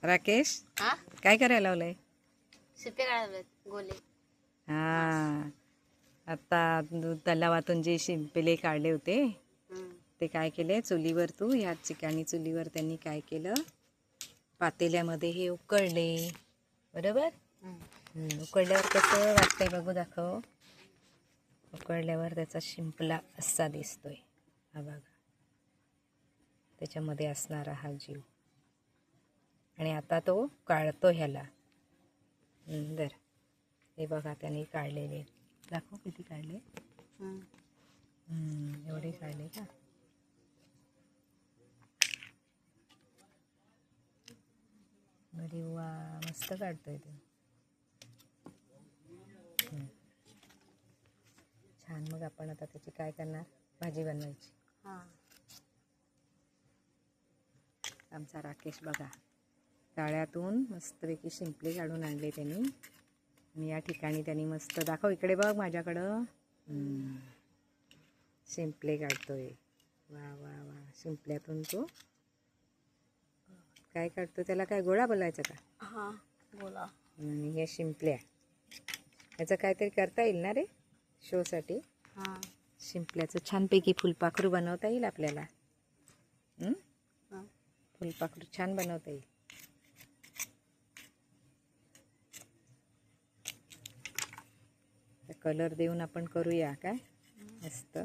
राकेश हा काय करायला लावलंय? शिपे काढावेत गोले. हा आता तलावातून जे शिंपले काढले होते ते काय केले चुलीवर तू ह्या चिकाणी चुलीवर त्यांनी काय केलं पातेल्यामध्ये हे उकळले बरोबर. उकळल्यावर कसं वाटतंय बघू दाखव. उकळल्यावर त्याचा शिंपला असा दिसतोय हा बघा त्याच्यामध्ये असणारा हा जीव आणि आता तो काढतो ह्याला. तर हे बघा त्यांनी काढलेले दाखव किती काढले. एवढे काढले का. अरे वा मस्त काढतोय ते छान. मग आपण आता त्याची काय करणार भाजी बनवायची. आमचा राकेश बघा तळ्यातून मस्तपैकी शिंपले काढून आणले त्यांनी आणि या ठिकाणी त्यांनी मस्त दाखव इकडे बघ माझ्याकडं शिंपले काढतोय. वा वा वा शिंपल्यातून तो काय काढतो त्याला काय गोळा बोलायचा का. हा बोला. आणि हे शिंपल्या याचं काहीतरी करता येईल ना रे शोसाठी. हा शिंपल्याचं छानपैकी फुलपाखरू बनवता येईल आपल्याला. फुलपाखरू छान बनवता येईल. कलर देऊन आपण करूया काय मस्त.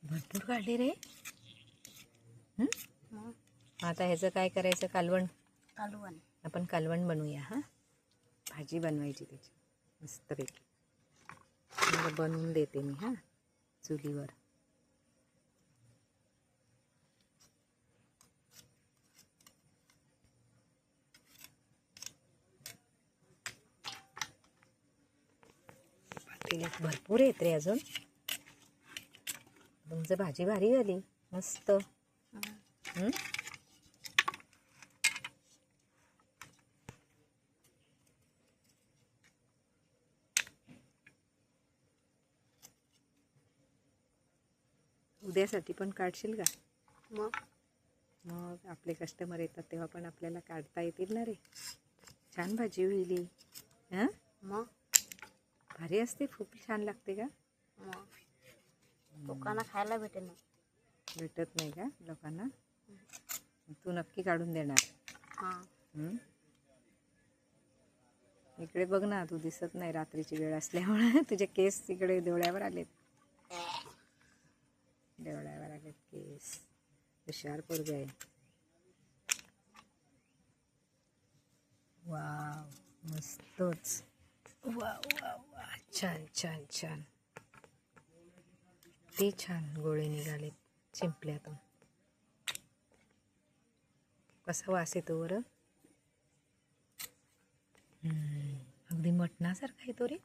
भरपूर काढले रे. आता ह्याचं काय करायचं कालवण. आपण कालवण बनवूया. हा भाजी बनवायची त्याची मस्तपैकी बनवून देते मी हा चुलीवर. पातेल्यात भरपूर येत रे अजून. तुमचं भाजी भारी झाली मस्त. उद्यासाठी पण काढशील का. मग आपले कस्टमर येतात तेव्हा पण आपल्याला काढता येतील ना रे. छान भाजी होईल. हां मग भारी असते खूप छान लागते का. लोकांना खायला भेटेल ना. भेटत नाही का लोकांना. तू नक्की काढून देणार. इकडे बघ ना तू दिसत नाही रात्रीची वेळ असल्यामुळे तुझे केस तिकडे डोळ्यावर आलेत. डोळ्यावर आलेत केस. हुशार पोरगं आहे. वाव मस्तच. वा वा वा छान छान छान. ते छान गोळे निघालेत शिंपल्यातून. कसा वास येतो बरं. अगदी मटणासारखा येतो रे.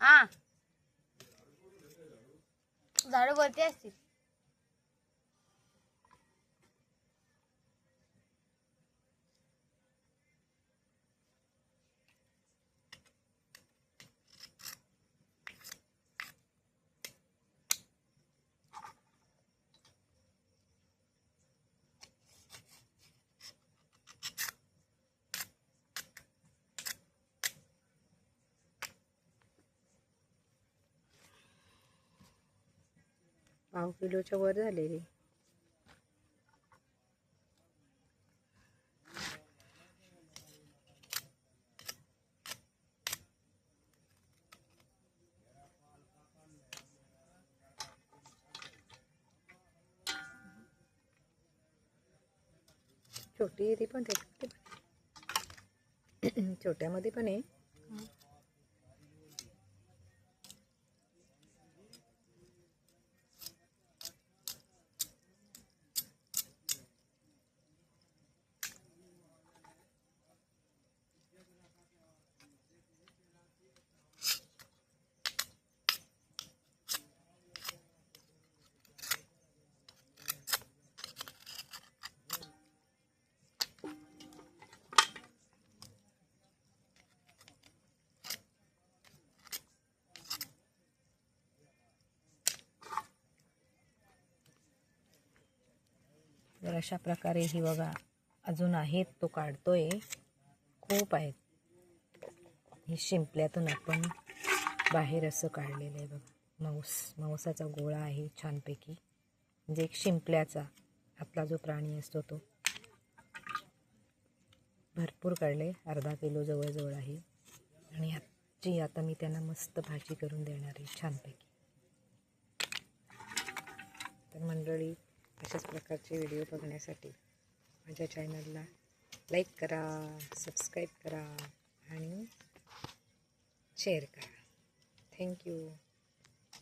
हां झाडं वरती असतील. पाव किलोच्या वर झाले रे. छोटी आहे ती पण त्याच्यामध्ये छोट्यामध्ये पण आहे. तर अशा प्रकारे ही बघा अजून आहेत, तो काढतोय. खूप आहेत. ही शिंपल्यातून आपण बाहेर असं काढलेलं आहे बघा. मांसाचा गोळा आहे छानपैकी, म्हणजे एक शिंपल्याचा आपला जो प्राणी असतो तो. भरपूर काढले, अर्धा किलो जवळजवळ आहे. आणि आता मी त्यांना मस्त भाजी करून देणार आहे छानपैकी. तर मंडळी, अशाच प्रकारचे व्हिडिओ बघण्यासाठी माझ्या चॅनलला लाईक करा, सबस्क्राईब करा आणि शेअर करा. थँक्यू.